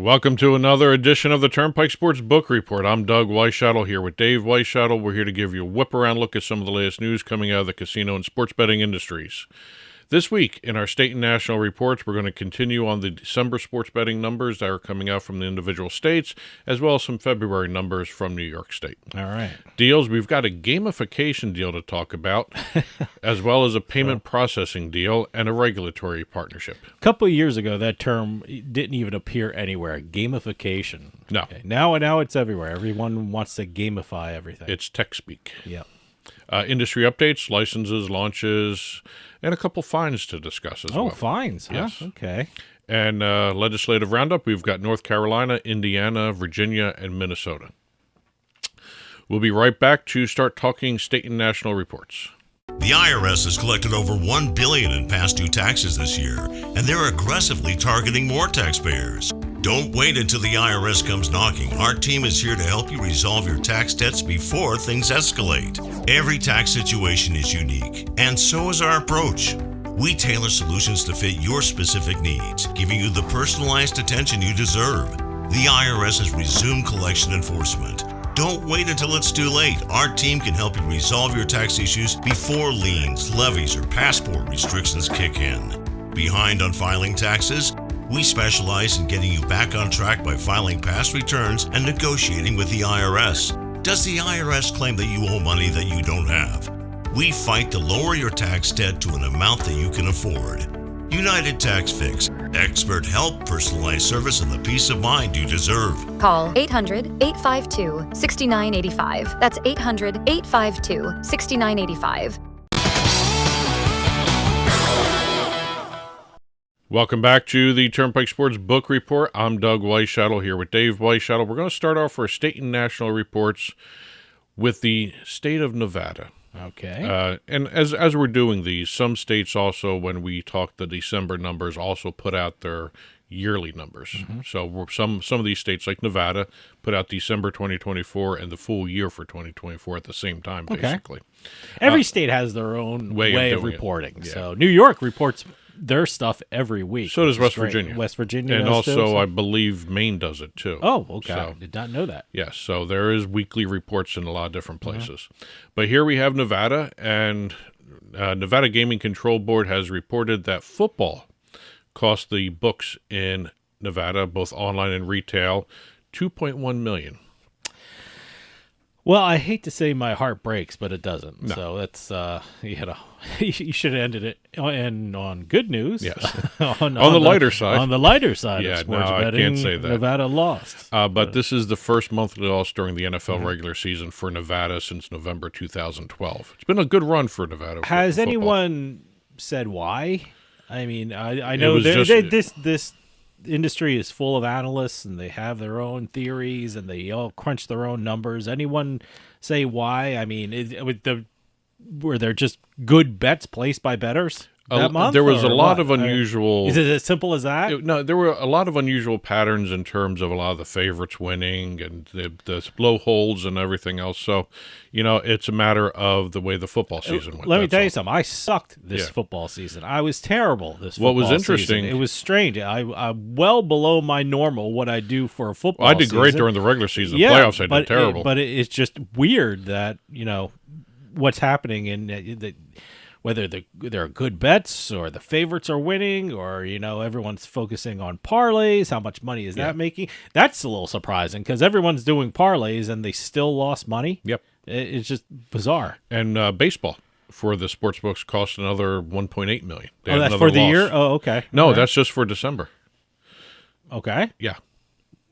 Welcome to another edition of the Turnpike Sports Book Report. I'm Doug Weischadle here with Dave Weischadle. We're here to give you a whip-around look at some of the latest news coming out of the casino and sports betting industries. This week, in our state and national reports, we're going to continue on the December sports betting numbers that are coming out from the individual states, as well as some February numbers from New York State. All right. Deals, we've got a gamification deal to talk about, as well as a payment processing deal and a regulatory partnership. A couple of years ago, that term didn't even appear anywhere, gamification. No. Okay. Now it's everywhere. Everyone wants to gamify everything. It's tech speak. Yeah. Industry updates, licenses, launches, and a couple fines to discuss as well. Oh, fines, huh? Yes. Okay. And legislative roundup, we've got North Carolina, Indiana, Virginia, and Minnesota. We'll be right back to start talking state and national reports. The IRS has collected over $1 billion in past due taxes this year, and they're aggressively targeting more taxpayers. Don't wait until the IRS comes knocking. Our team is here to help you resolve your tax debts before things escalate. Every tax situation is unique, and so is our approach. We tailor solutions to fit your specific needs, giving you the personalized attention you deserve. The IRS has resumed collection enforcement. Don't wait until it's too late. Our team can help you resolve your tax issues before liens, levies, or passport restrictions kick in. Behind on filing taxes? We specialize in getting you back on track by filing past returns and negotiating with the IRS. Does the IRS claim that you owe money that you don't have? We fight to lower your tax debt to an amount that you can afford. United Tax Fix. Expert help, personalized service, and the peace of mind you deserve. Call 800-852-6985. That's 800-852-6985. Welcome back to the Turnpike Sports Book Report. I'm Doug Weischadle here with Dave Weischadle. We're going to start off our state and national reports with the state of Nevada. Okay. And as we're doing these, some states also, when we talk the December numbers, also put out their yearly numbers. Mm-hmm. So some of these states, like Nevada, put out December 2024 and the full year for 2024 at the same time, basically. Every state has their own way of reporting. Yeah. So New York reports their stuff every week. So does West Virginia. West Virginia and does also, too, so. I believe Maine does it too. Oh, okay. So, I did not know that. Yes, so there is weekly reports in a lot of different places. But here we have Nevada, and Nevada Gaming Control Board has reported that football cost the books in Nevada, both online and retail, $2.1 million. Well, I hate to say my heart breaks, but it doesn't. No. So that's, you should have ended it on good news. Yes. on the lighter side. On the lighter side of sports no, betting, I can't say that. Nevada lost. But this is the first monthly loss during the NFL regular season for Nevada since November 2012. It's been a good run for Nevada. Has football. anyone said why? I mean, I know this industry is full of analysts, and they have their own theories, and they all crunch their own numbers. Anyone say why? I mean, were there just good bets placed by bettors that month? There was a lot of unusual... Is it as simple as that? No, there were a lot of unusual patterns in terms of a lot of the favorites winning and the blow holds and everything else. So, it's a matter of the way the football season went. Let me tell you something. I sucked this football season. I was terrible this football season. What was interesting... It was strange. I'm well below my normal, what I do for a football season. I did great during the regular season. The playoffs, I did terrible. But it's just weird that, what's happening in whether there are good bets or the favorites are winning, or everyone's focusing on parlays. How much money is that making? That's a little surprising because everyone's doing parlays and they still lost money. Yep, it's just bizarre. And baseball for the sports books cost another $1.8 million. That's for the year. Oh, okay. No, that's just for December. Okay. Yeah.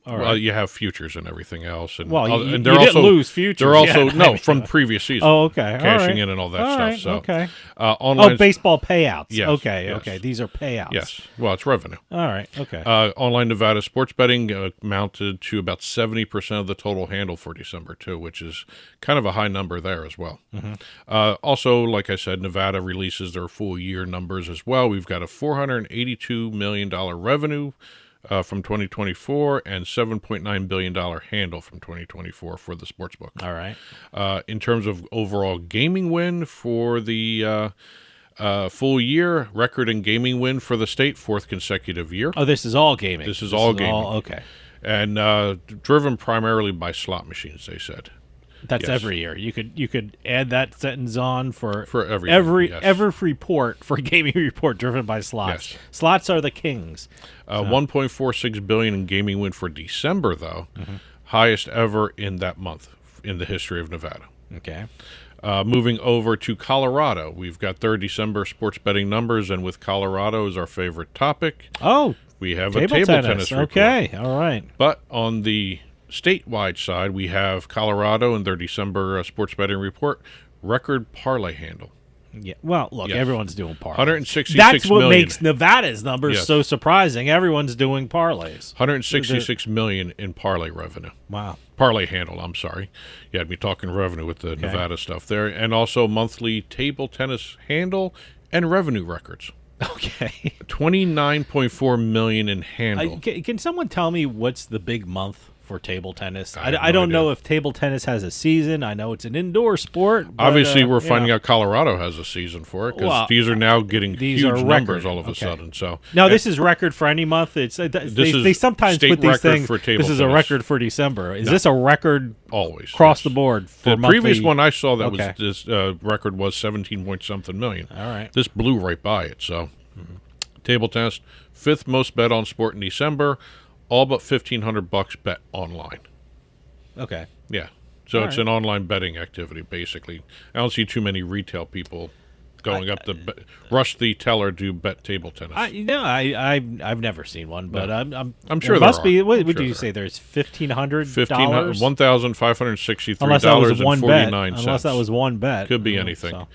All right. Well, you have futures and everything else, and you they're didn't lose futures. They're also from previous season. Oh, okay, cashing in and all that stuff. Right. So, okay. Online baseball payouts. Yes, Okay. yes. Okay. These are payouts. Yes. Well, it's revenue. All right. Okay. Online Nevada sports betting amounted to about 70% of the total handle for December too, which is kind of a high number there as well. Mm-hmm. Also, like I said, Nevada releases their full year numbers as well. We've got a $482 million revenue from 2024 and $7.9 billion handle from 2024 for the sportsbook. All right. In terms of overall gaming win for the Full year, record in gaming win for the state, 4th consecutive year. Oh, this is all gaming. This is all gaming. Okay. And driven primarily by slot machines, they said. That's every year. You could add that sentence on for every report for gaming report driven by slots. Yes. Slots are the kings. $1.46 billion in gaming win for December, though, highest ever in that month in the history of Nevada. Okay. Moving over to Colorado, we've got 3rd December sports betting numbers, and with Colorado is our favorite topic. Oh, we have a table tennis report. Okay, all right. But on the statewide side, we have Colorado in their December sports betting report, record parlay handle. Yeah. Well, look, everyone's doing parlays. 166 That's what million. makes Nevada's numbers so surprising. Everyone's doing parlays. 166 million in parlay revenue. Wow. Parlay handle, I'm sorry. You had me talking revenue with the Nevada stuff there. And also monthly table tennis handle and revenue records. Okay. 29.4 million in handle. Can someone tell me what's the big month for table tennis? I don't know if table tennis has a season. I know it's an indoor sport. But, obviously, we're finding out Colorado has a season for it because these are now getting huge numbers all of a sudden. So now this is record for any month. They sometimes put these things. This is a record for December. Is this a record always across the board? For the monthly? Previous one I saw that was this record was 17 point something million. All right, this blew right by it. So table tennis, 5th most bet on sport in December. All but $1,500 bet online. Okay. Yeah. So it's an online betting activity, basically. I don't see too many retail people going up to rush the teller to bet table tennis. I've never seen one, but I'm sure there must be. What did you say? There's $1,500. $1,563.49. Unless that was one bet. Unless that was one bet. Could be anything.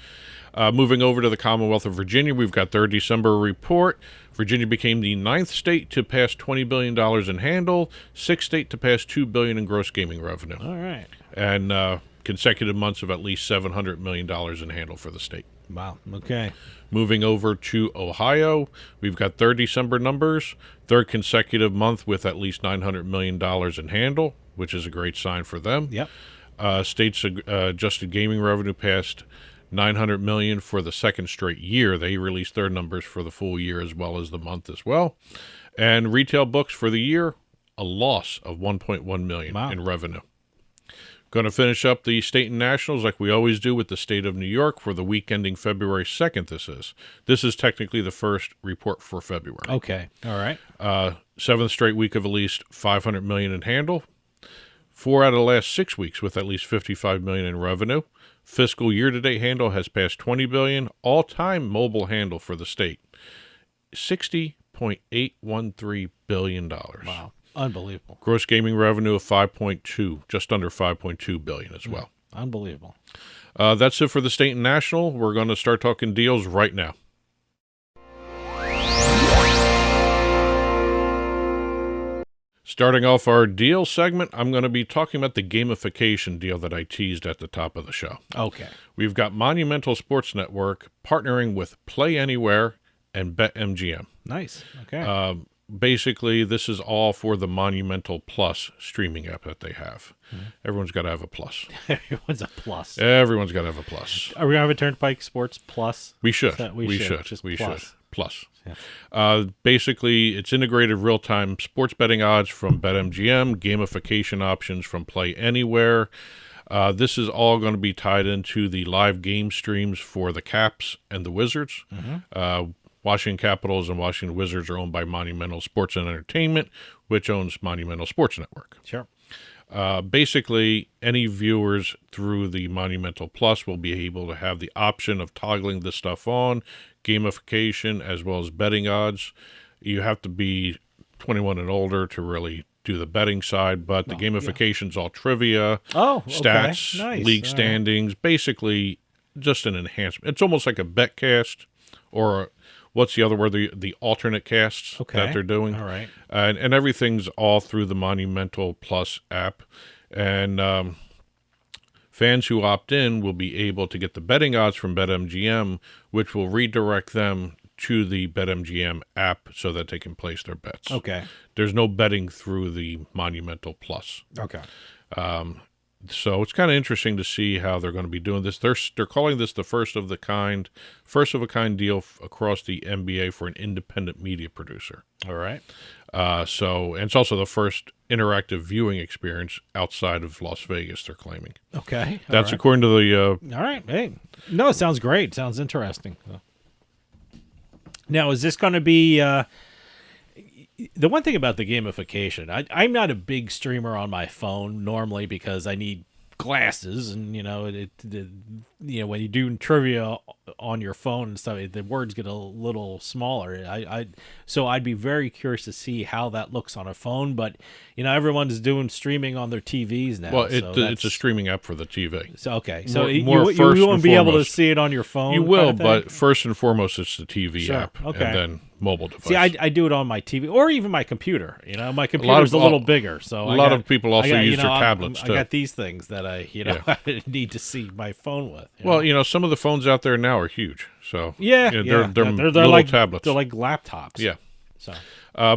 So. Moving over to the Commonwealth of Virginia, we've got 3rd December report. Virginia became the 9th state to pass $20 billion in handle, 6th state to pass $2 billion in gross gaming revenue. All right. And consecutive months of at least $700 million in handle for the state. Wow. Okay. Moving over to Ohio, we've got 3rd December numbers, 3rd consecutive month with at least $900 million in handle, which is a great sign for them. Yep. States adjusted gaming revenue passed $900 million for the 2nd straight year. They released their numbers for the full year as well as the month as well. And retail books for the year, a loss of $1.1 million in revenue. Going to finish up the state and nationals like we always do with the state of New York for the week ending February 2nd. This is technically the first report for February. Okay. All right. 7th straight week of at least $500 million in handle. 4 out of the last 6 weeks with at least $55 million in revenue. Fiscal year-to-date handle has passed $20 billion. All-time mobile handle for the state, $60.813 billion. Wow, unbelievable. Gross gaming revenue of just under $5.2 billion as well. Unbelievable. That's it for the state and national. We're going to start talking deals right now. Starting off our deal segment, I'm going to be talking about the gamification deal that I teased at the top of the show. Okay. We've got Monumental Sports Network partnering with Play Anywhere and BetMGM. Nice. Okay. Basically, this is all for the Monumental Plus streaming app that they have. Everyone's got to have a plus. Everyone's a plus. Everyone's got to have a plus. Are we going to have a Turnpike Sports Plus? We should. We should. Plus. Yeah. Basically, it's integrated real-time sports betting odds from BetMGM, gamification options from Play Anywhere. This is all going to be tied into the live game streams for the Caps and the Wizards. Washington Capitals and Washington Wizards are owned by Monumental Sports and Entertainment, which owns Monumental Sports Network. Sure. Basically, any viewers through the Monumental Plus will be able to have the option of toggling this stuff on, gamification, as well as betting odds. You have to be 21 and older to really do the betting side, but the gamification's all trivia, stats, league standings, basically just an enhancement. It's almost like a betcast or what's the other word? The alternate casts that they're doing. All right. And everything's all through the Monumental Plus app. And fans who opt in will be able to get the betting odds from BetMGM, which will redirect them to the BetMGM app so that they can place their bets. Okay. There's no betting through the Monumental Plus. Okay. So it's kind of interesting to see how they're going to be doing this. They're calling this the first of a kind deal across the NBA for an independent media producer. All right. And it's also the first interactive viewing experience outside of Las Vegas, they're claiming. Okay. That's according to the... All right. Hey, no, it sounds great. Sounds interesting. Now, is this going to be... the one thing about the gamification, I'm not a big streamer on my phone normally because I need glasses, and when you do trivia on your phone and stuff, the words get a little smaller. So I'd be very curious to see how that looks on a phone. But everyone's doing streaming on their TVs now. Well, it's a streaming app for the TV. So okay, so you won't be able to see it on your phone. You will, but first and foremost, it's the TV app, okay. and then mobile device. See, I do it on my TV or even my computer. My computer's a little bigger, so a lot of people also use their tablets too. I got these things that I need to see my phone with. Well, some of the phones out there now are huge. So they're little like tablets. They're like laptops. Yeah. So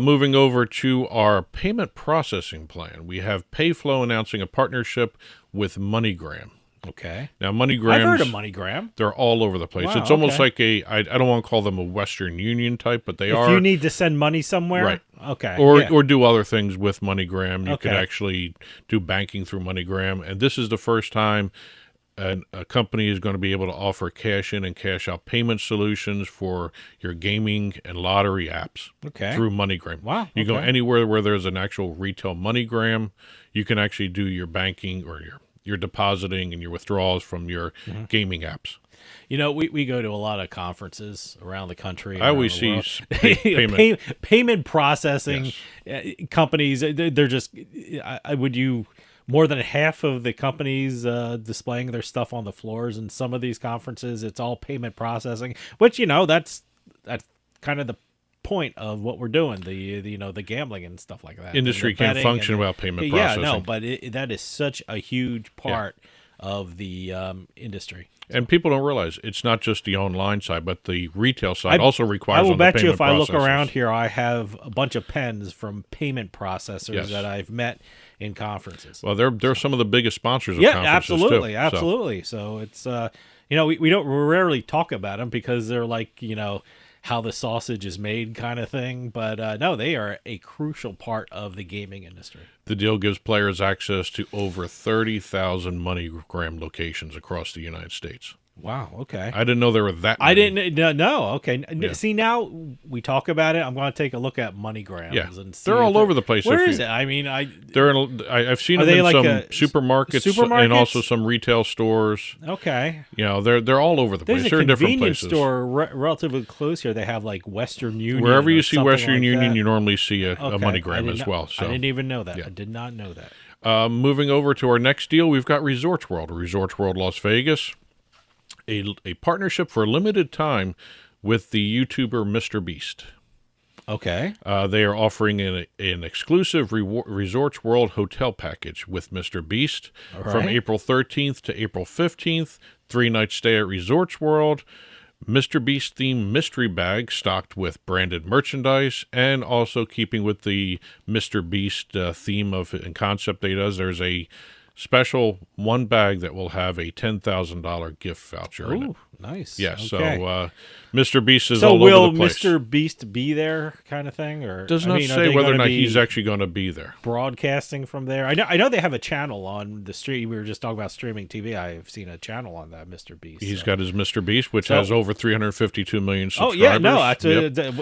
moving over to our payment processing plan, we have Payflo announcing a partnership with Moneygram. Okay. Now, MoneyGram. I've heard of Moneygram. They're all over the place. Wow, it's almost like I don't want to call them a Western Union type, but they are. If you need to send money somewhere? Right. Okay. Or do other things with MoneyGram. You could Okay. actually do banking through MoneyGram. And this is the first time a company is going to be able to offer cash in and cash out payment solutions for your gaming and lottery apps through MoneyGram. Wow. You go anywhere where there's an actual retail MoneyGram, you can actually do your banking or your depositing and your withdrawals from your gaming apps. We go to a lot of conferences around the country. I always see payment processing companies. They're just. More than half of the companies displaying their stuff on the floors in some of these conferences, it's all payment processing. Which that's kind of the point of what we're doing. The gambling and stuff like that. Industry can't function without payment processing. Yeah, no, but that is such a huge part of the industry. And people don't realize it's not just the online side, but the retail side also requires. I will bet you if processors. I look around here, I have a bunch of pens from payment processors that I've met in conferences. Well, they're some of the biggest sponsors of conferences absolutely. So it's we don't rarely talk about them because they're like how the sausage is made kind of thing. But no, they are a crucial part of the gaming industry. The deal gives players access to over 30,000 MoneyGram locations across the United States. Wow. Okay. I didn't know there were that many. I didn't know. Okay. Yeah. See, now we talk about it. I'm going to take a look at MoneyGrams and see. They're all over the place. Where is it? I mean, I've seen them in some supermarkets and also some retail stores. Okay. They're all over the place. There's they're a in different convenience places. store relatively close here. They have like Western Union. Wherever you see Western like Union, that. you normally see a MoneyGram as well. So I didn't even know that. I did not know that. Moving over to our next deal, we've got Resorts World Las Vegas. A partnership for a limited time with the YouTuber Mr. Beast. Okay. They are offering an exclusive Resorts World hotel package with Mr. Beast from April 13th to April 15th. 3-night stay at Resorts World. Mr. Beast themed mystery bag stocked with branded merchandise, and also keeping with the Mr. Beast theme and concept that he does, there's a special one bag that will have a $10,000 gift voucher in it. Nice. Yeah, okay. so Mr. Beast is all over the place. So will Mr. Beast be there kind of thing? Or does not say whether or not he's actually going to be there. Broadcasting from there? I know they have a channel on the stream. We were just talking about streaming TV. I've seen a channel on that, Mr. Beast. He's got his Mr. Beast, which has over 352 million subscribers. Oh, yeah, no,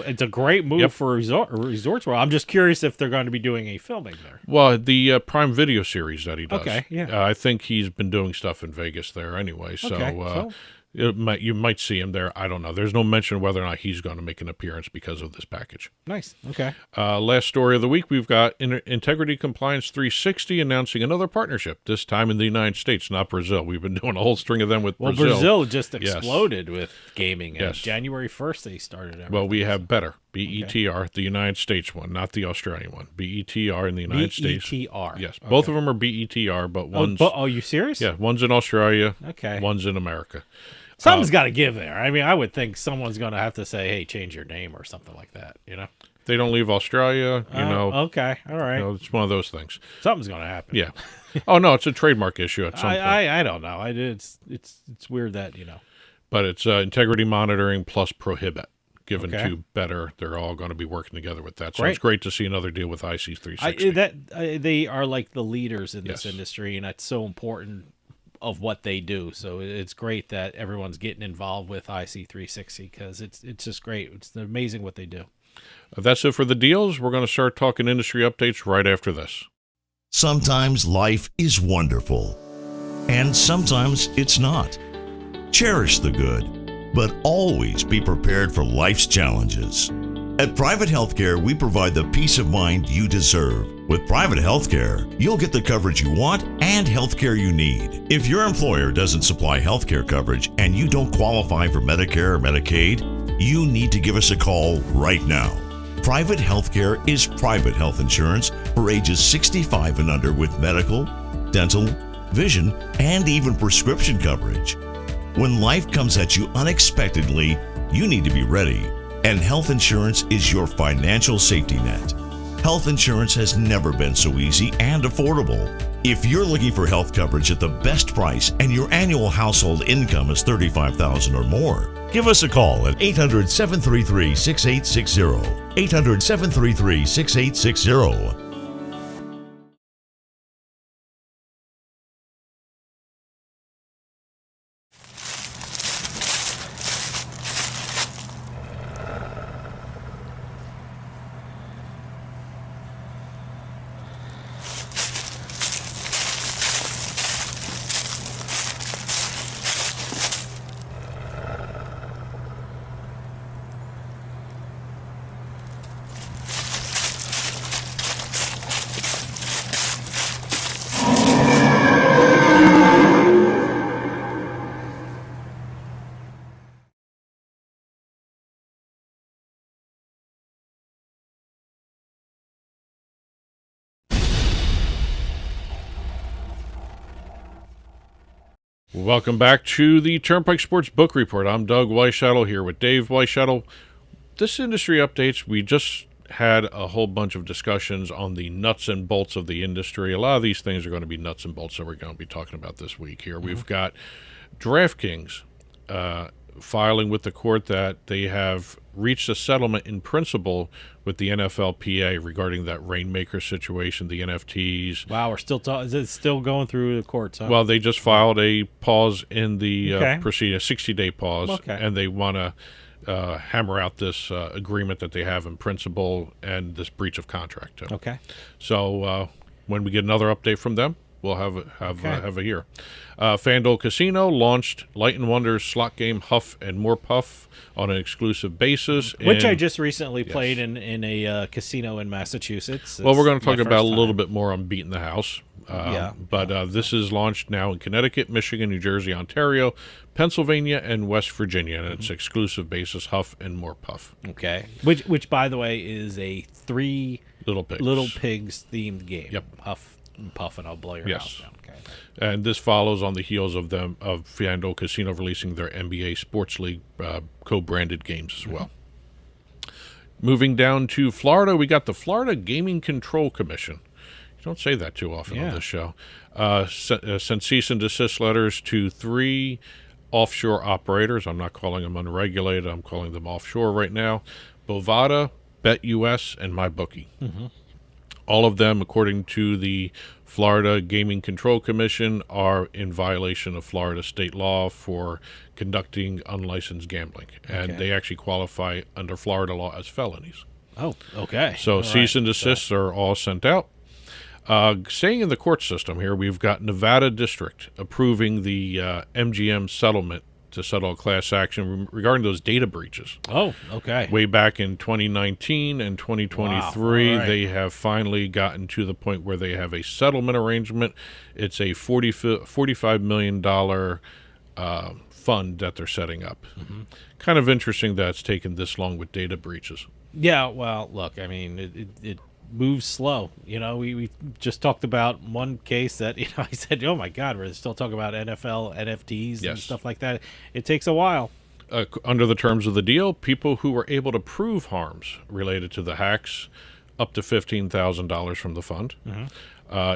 it's a great move for Resorts World. I'm just curious if they're going to be doing a filming there. Well, the Prime Video series that he does. Okay, yeah. I think he's been doing stuff in Vegas there anyway, so you might see him there. I don't know. There's no mention of whether or not he's going to make an appearance because of this package. Nice. Okay. Last story of the week, we've got Integrity Compliance 360 announcing another partnership, this time in the United States, not Brazil. We've been doing a whole string of them with Brazil. Well, Brazil just exploded with gaming. And January 1st, they started everything. Well, we have Betr, BETR, the United States one, not the Australian one. BETR in the United States. BETR. Yes. Both of them are BETR, but one's... Oh, you serious? Yeah, one's in Australia. Okay. One's in America. Something's got to give there. I mean, I would think someone's going to have to say, hey, change your name or something like that, They don't leave Australia, Okay, all right. It's one of those things. Something's going to happen. Yeah. Oh, no, it's a trademark issue at some point. I don't know. It's weird that, But it's integrity monitoring plus prohibit. Given to Betr, they're all going to be working together with that. So it's great to see another deal with IC360. They are like the leaders in this industry, and that's so important of what they do. So it's great that everyone's getting involved with IC360 because it's just great. It's amazing what they do. That's it for the deals. We're going to start talking industry updates right after this. Sometimes life is wonderful, and sometimes it's not. Cherish the good, but always be prepared for life's challenges. At Private Healthcare, we provide the peace of mind you deserve. With Private Healthcare, you'll get the coverage you want and healthcare you need. If your employer doesn't supply healthcare coverage and you don't qualify for Medicare or Medicaid, you need to give us a call right now. Private Healthcare is private health insurance for ages 65 and under with medical, dental, vision, and even prescription coverage. When life comes at you unexpectedly, you need to be ready, and health insurance is your financial safety net. Health insurance has never been so easy and affordable. If you're looking for health coverage at the best price and your annual household income is $35,000 or more, give us a call at 800-733-6860. 800-733-6860. Welcome back to the Turnpike Sports Book Report. I'm Doug Weischadle here with Dave Weischadle. This industry updates, we just had a whole bunch of discussions on the nuts and bolts of the industry. A lot of these things are going to be nuts and bolts that we're going to be talking about this week here. We've got DraftKings filing with the court that they have reached a settlement in principle with the NFLPA regarding that Rainmaker situation, the NFTs. Wow, we're still is it still going through the courts? Huh? Well, they just filed a pause in the proceeding, a 60-day pause, and they want to hammer out this agreement that they have in principle and this breach of contract too. Okay. So when we get another update from them, we'll have a year. FanDuel Casino launched Light & Wonder's slot game Huff and More Puff on an exclusive basis. Which I just recently played in a casino in Massachusetts. Well, we're going to talk about a little bit more on Beating the House. This is launched now in Connecticut, Michigan, New Jersey, Ontario, Pennsylvania, and West Virginia, and it's exclusive basis Huff and More Puff. Okay. Which by the way, is a 3 Little Pigs themed game. Yep. Huff and Puff, and I'll blow your house down. Okay. And this follows on the heels of FanDuel Casino releasing their NBA Sports League co-branded games as well. Moving down to Florida, we got the Florida Gaming Control Commission. You don't say that too often on this show. Sent cease and desist letters to 3 offshore operators. I'm not calling them unregulated. I'm calling them offshore right now. Bovada, BetUS, and MyBookie. Mm-hmm. All of them, according to the Florida Gaming Control Commission, are in violation of Florida state law for conducting unlicensed gambling. And they actually qualify under Florida law as felonies. Oh, okay. So all cease and desists are all sent out. Staying in the court system here, we've got Nevada District approving the MGM settlement to settle a class action regarding those data breaches. Oh, okay. Way back in 2019 and 2023, they have finally gotten to the point where they have a settlement arrangement. It's a $45 million fund that they're setting up. Mm-hmm. Kind of interesting that it's taken this long with data breaches. Yeah, well, look, I mean, moves slow. We just talked about one case that I said, oh my God, we're still talking about NFL NFTs and stuff like that. It takes a while. Under the terms of the deal, people who were able to prove harms related to the hacks, up to $15,000 from the fund.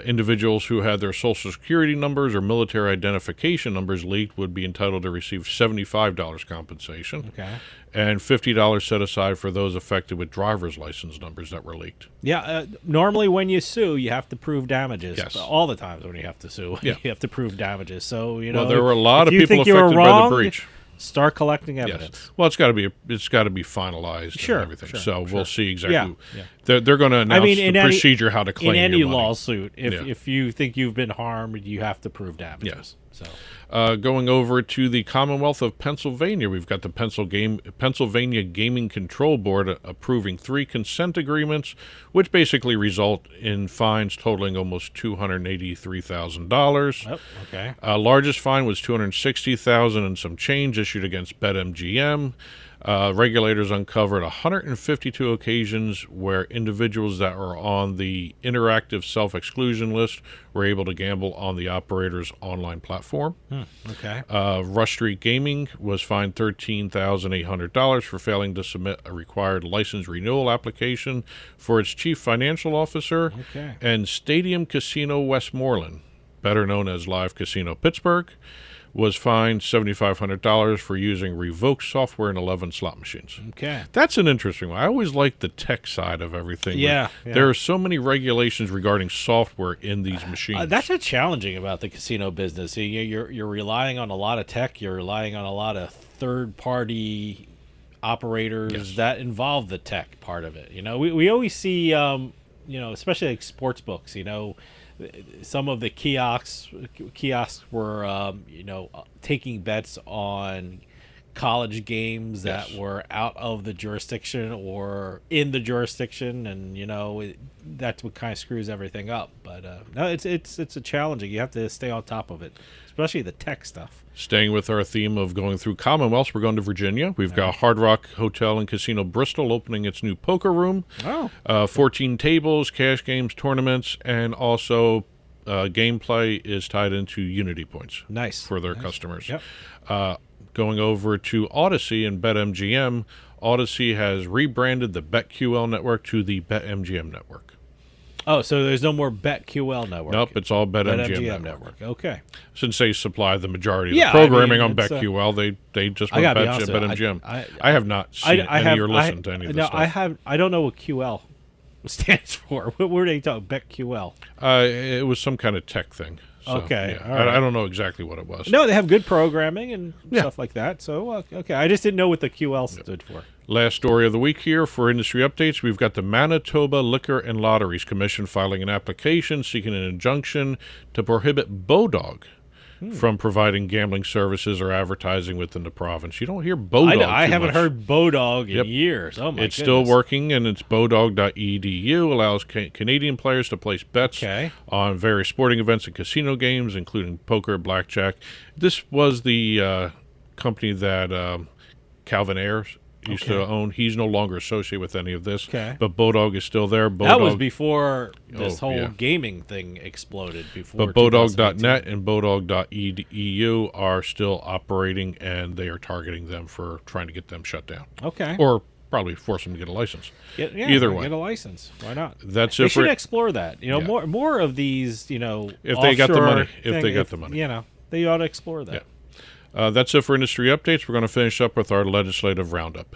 Individuals who had their social security numbers or military identification numbers leaked would be entitled to receive $75 compensation. Okay. And $50 set aside for those affected with driver's license numbers that were leaked. Yeah. Normally when you sue, you have to prove damages. Yes. All the times when you have to sue, you have to prove damages. So, well, there were a lot of people affected by the breach. Start collecting evidence. Yes. Well, it's got to be finalized and everything. Sure. We'll see exactly. Yeah. They're going to announce the procedure how to claim in any your money. lawsuit. If you think you've been harmed, you have to prove damages. Yes. So. Going over to the Commonwealth of Pennsylvania, we've got the Pennsylvania Gaming Control Board approving 3 consent agreements, which basically result in fines totaling almost $283,000. Oh, okay. Largest fine was $260,000 and some change issued against BetMGM. Regulators uncovered 152 occasions where individuals that were on the interactive self-exclusion list were able to gamble on the operator's online platform. Okay. Rush Street Gaming was fined $13,800 for failing to submit a required license renewal application for its chief financial officer. Okay. And Stadium Casino Westmoreland, better known as Live Casino Pittsburgh, was fined $7,500 for using revoked software in 11 slot machines. Okay. That's an interesting one. I always like the tech side of everything. Yeah. There are so many regulations regarding software in these machines. That's what's challenging about the casino business. You're relying on a lot of tech. You're relying on a lot of third-party operators that involve the tech part of it. We always see, especially like sports books, some of the kiosks were, taking bets on college games that were out of the jurisdiction or in the jurisdiction, and that's what kind of screws everything up. But no, it's a challenging. You have to stay on top of it, especially the tech stuff. Staying with our theme of going through Commonwealths, we're going to Virginia. We've got Hard Rock Hotel and Casino Bristol opening its new poker room. 14 tables, cash games, tournaments, and also gameplay is tied into Unity points. Nice. For their customers. Yep. Going over to Odyssey and BetMGM, Odyssey has rebranded the BetQL network to the BetMGM network. Oh, so there's no more BetQL network. Nope, it's all BetMGM network. Okay. Since they supply the majority of the programming on BetQL, they just went BetMGM. I have not seen any or listened to any of this stuff. I don't know what QL stands for. What were they talking? BetQL. It was some kind of tech thing. So, okay. Yeah. Right. I don't know exactly what it was. No, they have good programming and stuff like that. So, okay. I just didn't know what the QL stood for. Last story of the week here for industry updates. We've got the Manitoba Liquor and Lotteries Commission filing an application seeking an injunction to prohibit Bodog from providing gambling services or advertising within the province. You don't hear Bodog I haven't much. heard Bodog in years. Oh, my It's goodness. still working, and it's bodog.edu. Allows Canadian players to place bets on various sporting events and casino games, including poker, blackjack. This was the company that Calvin Ayers used to own. He's no longer associated with any of this, but Bodog is still there. That was before this whole gaming thing exploded. But Bodog.net and Bodog.edu are still operating, and they are targeting them for trying to get them shut down. Okay. Or probably force them to get a license. Either way. Get a license. Why not? That's they should explore that. More of these, if they got the money. If they got the money. They ought to explore that. Yeah. That's it for industry updates. We're going to finish up with our legislative roundup.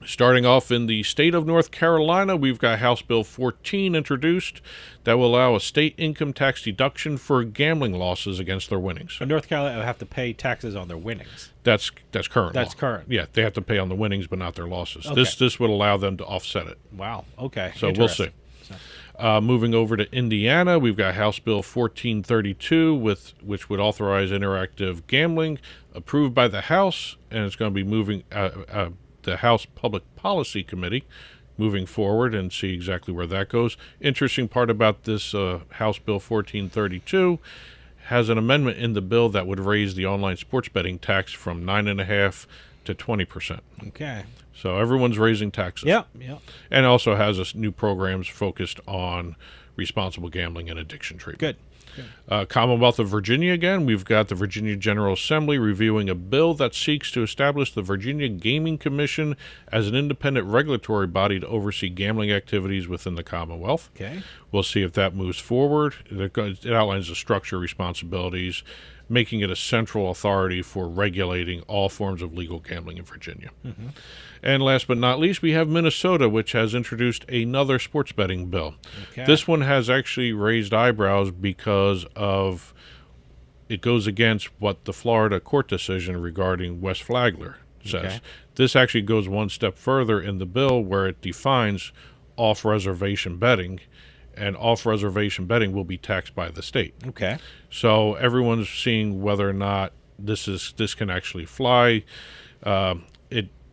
Starting off in the state of North Carolina, we've got House Bill 14 introduced that will allow a state income tax deduction for gambling losses against their winnings. So North Carolina will have to pay taxes on their winnings. That's current. That's law. Current. Yeah, they have to pay on the winnings, but not their losses. Okay. This would allow them to offset it. Wow. Okay. So we'll see. Moving over to Indiana, we've got House Bill 1432, which would authorize interactive gambling, approved by the House, and it's going to be moving the House Public Policy Committee moving forward and see exactly where that goes. Interesting part about this House Bill 1432 has an amendment in the bill that would raise the online sports betting tax from 9.5% to 20%. Okay. So everyone's raising taxes. Yeah. And also has new programs focused on responsible gambling and addiction treatment. Good. Commonwealth of Virginia again. We've got the Virginia General Assembly reviewing a bill that seeks to establish the Virginia Gaming Commission as an independent regulatory body to oversee gambling activities within the Commonwealth. Okay. We'll see if that moves forward. It outlines the structure, responsibilities, making it a central authority for regulating all forms of legal gambling in Virginia. Mm-hmm. And last but not least, we have Minnesota, which has introduced another sports betting bill. Okay. This one has actually raised eyebrows because of it goes against what the Florida court decision regarding West Flagler says. Okay. This actually goes one step further in the bill where it defines off-reservation betting, and off-reservation betting will be taxed by the state. Okay. So everyone's seeing whether or not this can actually fly.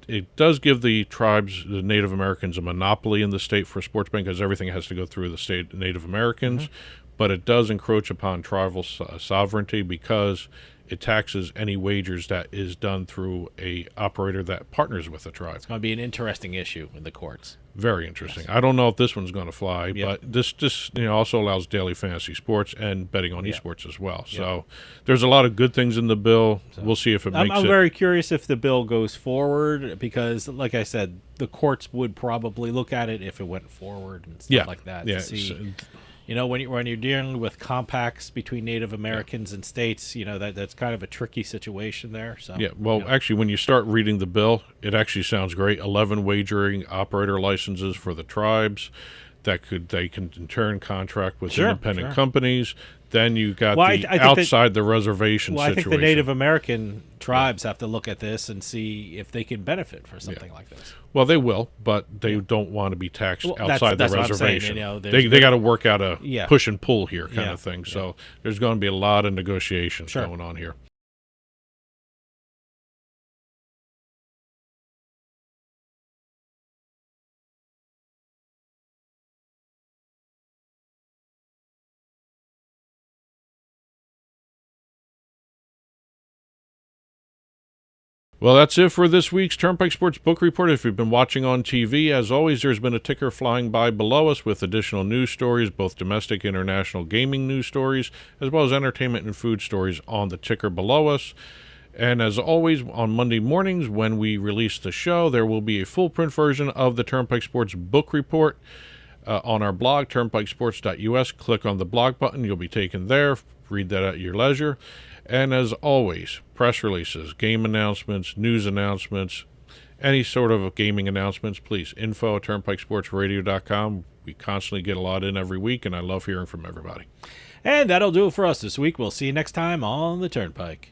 It does give the tribes, the Native Americans, a monopoly in the state for sports betting because everything has to go through the state Native Americans. Mm-hmm. But it does encroach upon tribal sovereignty because it taxes any wagers that is done through a operator that partners with the tribe. It's going to be an interesting issue in the courts. Very interesting. Yes. I don't know if this one's going to fly, but this also allows daily fantasy sports and betting on esports as well. So there's a lot of good things in the bill. So we'll see if it makes it. I'm very curious if the bill goes forward because, like I said, the courts would probably look at it if it went forward and stuff like that to see. When you're dealing with compacts between Native Americans and states, that's kind of a tricky situation there. So actually, when you start reading the bill, it actually sounds great. 11 wagering operator licenses for the tribes they can in turn contract with independent companies. Then you got outside the reservation situation. I think the Native American tribes have to look at this and see if they can benefit for something like this. Well, they will, but they don't want to be taxed outside the reservation. They got to work out a push and pull here kind of thing. So there's going to be a lot of negotiations going on here. Well, that's it for this week's Turnpike Sports Book Report. If you've been watching on TV, as always, there's been a ticker flying by below us with additional news stories, both domestic and international gaming news stories, as well as entertainment and food stories on the ticker below us. And as always, on Monday mornings when we release the show, there will be a full print version of the Turnpike Sports Book Report on our blog, turnpikesports.us. Click on the blog button. You'll be taken there. Read that at your leisure. And as always, press releases, game announcements, news announcements, any sort of gaming announcements, please, info@turnpikesportsradio.com. We constantly get a lot in every week, and I love hearing from everybody. And that'll do it for us this week. We'll see you next time on the Turnpike.